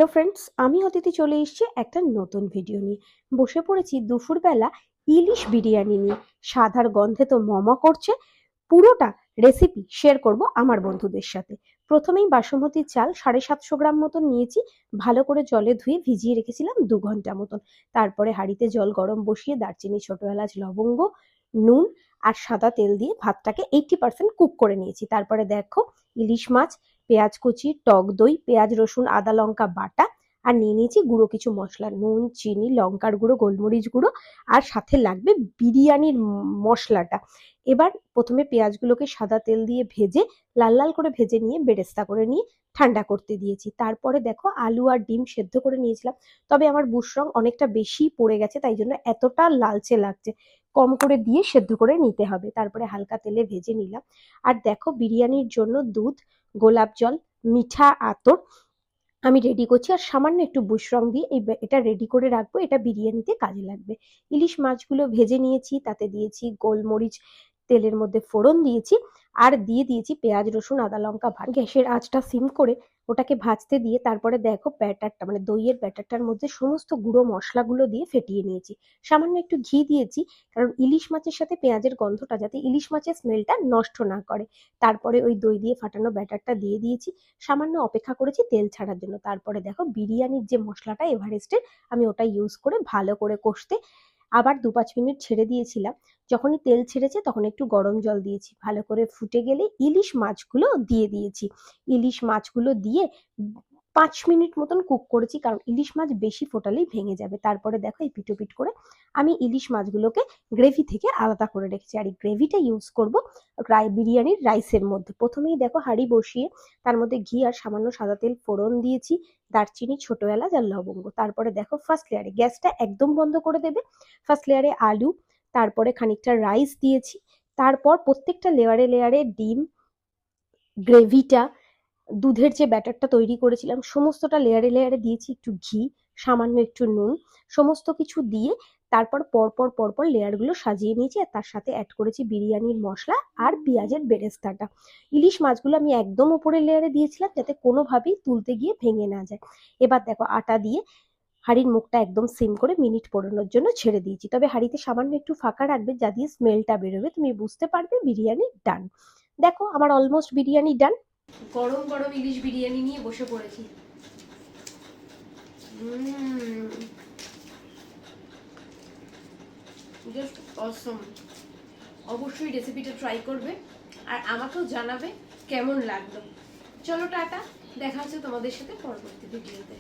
Hello friends, আমি অদিতি চলে এসেছি একটা নতুন ভিডিও নিয়ে। বসে পড়েছি দুপুরবেলা ইলিশ বিরিয়ানি নিয়ে। সাদার গন্ধে তো মমা করছে। পুরোটা রেসিপি শেয়ার করব আমার বন্ধুদের সাথে। প্রথমেই বাসমতি চাল 750 গ্রাম মতন নিয়েছি। ভালো করে জলে ধুয়ে ভিজিয়ে রেখেছিলাম 2 ঘন্টা মতন। তারপরে হাঁড়িতে জল গরম বসিয়ে দারচিনি, ছোট এলাচ, লবঙ্গ, নুন আর সাদা তেল দিয়ে ভাতটাকে 80% কুক করে নিয়েছি। তারপরে দেখো ইলিশ মাছ, পেঁয়াজ কুচি, টক দই, পেঁয়াজ রসুন আদা লঙ্কা বাটা, আর নিয়ে নিয়েছি গুঁড়ো কিছু মশলা, নুন, চিনি, লঙ্কার গুঁড়ো, গোলমরিচ গুঁড়ো, আর সাথে লাগবে বিরিয়ানির মশলাটা। এবার প্রথমে পেঁয়াজগুলোকে সাদা তেল দিয়ে ভেজে লাল লাল করে ভেজে নিয়ে বেরেস্তা করে নিয়ে ঠান্ডা করতে দিয়েছি। তারপরে দেখো আলু আর ডিম সেদ্ধ করে নিয়েছিলাম, তবে আমার বুশরং অনেকটা বেশি পড়ে গেছে, তাই জন্য এতটা লালচে লাগছে। কম করে দিয়ে সেদ্ধ করে নিতে হবে। তারপরে হালকা তেলে ভেজে নিলাম। আর দেখো বিরিয়ানির জন্য দুধ, গোলাপ জল, মিঠা আতর আমি রেডি করছি, আর সামান্য একটু বুশরং দিয়ে এটা রেডি করে রাখবো। এটা বিরিয়ানিতে কাজে লাগবে। ইলিশ মাছগুলো ভেজে নিয়েছি, তাতে দিয়েছি গোলমরিচ, তেলের মধ্যে ফোড়ন দিয়েছি, আর দিয়ে দিয়েছি পেঁয়াজ রসুন আদা লঙ্কা বাটা। গ্যাসের আঁচটা সিম করে ওটাকে ভাজতে দিয়ে তারপরে দেখো ব্যাটারটা মানে দইয়ের ব্যাটারটার মধ্যে সমস্ত গুঁড়ো মশলাগুলো দিয়ে ফেটিয়ে নিয়েছি। সামান্য একটু ঘি দিয়েছি, কারণ ইলিশ মাছের সাথে পেঁয়াজের গন্ধটা যাতে ইলিশ মাছের স্মেলটা নষ্ট না করে। তারপরে ওই দই দিয়ে ফাটানো ব্যাটারটা দিয়ে দিয়েছি। সামান্য অপেক্ষা করেছি তেল ছাড়ার জন্য। তারপরে দেখো বিরিয়ানির যে মশলাটা এভারেস্টের, আমি ওটা ইউজ করে ভালো করে কষতে আবার 2-5 মিনিট ছেড়ে দিয়েছিলাম। যখনই তেল ছেড়েছে তখন একটু গরম জল দিয়েছি। ভালো করে ফুটে গেলে ইলিশ মাছগুলো দিয়ে দিয়েছি। ইলিশ মাছগুলো দিয়ে 5 মিনিট মতন কুক করেছি, কারণ ইলিশ মাছ বেশি ফোটালেই ভেঙে যাবে। তারপরে দেখো এই পিটোপিট করে আমি ইলিশ মাছগুলোকে গ্রেভি থেকে আলাদা করে রেখেছি, আর এই গ্রেভিটা ইউজ করব বিরিয়ানির রাইসের মধ্যে। প্রথমেই দেখো হাঁড়ি বসিয়ে তার মধ্যে ঘি আর সামান্য সাদা তেল ফোড়ন দিয়েছি, দারচিনি, ছোট এলাচ আর লবঙ্গ। তারপরে দেখো ফার্স্ট লেয়ারে গ্যাসটা একদম বন্ধ করে দেবে। ফার্স্ট লেয়ারে আলু, তারপরে খানিকটা রাইস দিয়েছি। তারপর প্রত্যেকটা লেয়ারে লেয়ারে ডিম, গ্রেভিটা, দুধের যে ব্যাটারটা তৈরি করেছিলাম সমস্তটা লেয়ারে লেয়ারে দিয়েছি। একটু ঘি, সামান্য একটু নুন, সমস্ত কিছু দিয়ে তারপর পরপর পরপর লেয়ারগুলো সাজিয়ে নিয়েছি, আর তার সাথে অ্যাড করেছি বিরিয়ানির মশলা আর পেঁয়াজের বেরেস্তাটা। ইলিশ মাছগুলো আমি একদম উপরের লেয়ারে দিয়েছিলাম যাতে কোনোভাবেই তুলতে গিয়ে ভেঙে না যায়। এবার দেখো আটা দিয়ে হাঁড়ির মুখটা একদম সিম করে মিনিট 15 জন্য ছেড়ে দিয়েছি। তবে হাঁড়িতে সামান্য একটু ফাঁকা রাখবে, যা দিয়ে স্মেলটা বেরোবে, তুমি বুঝতে পারবে বিরিয়ানি ডান। দেখো আমার অলমোস্ট বিরিয়ানি ডান। গরম গরম ইলিশ বিরিয়ানি নিয়ে বসে পড়েছি। জাস্ট অসম। অবশ্যই রেসিপিটা ট্রাই করবে আর আমাকেও জানাবে কেমন লাগলো। চলো টাটা, দেখা হচ্ছে তোমাদের সাথে পরবর্তী ভিডিওতে।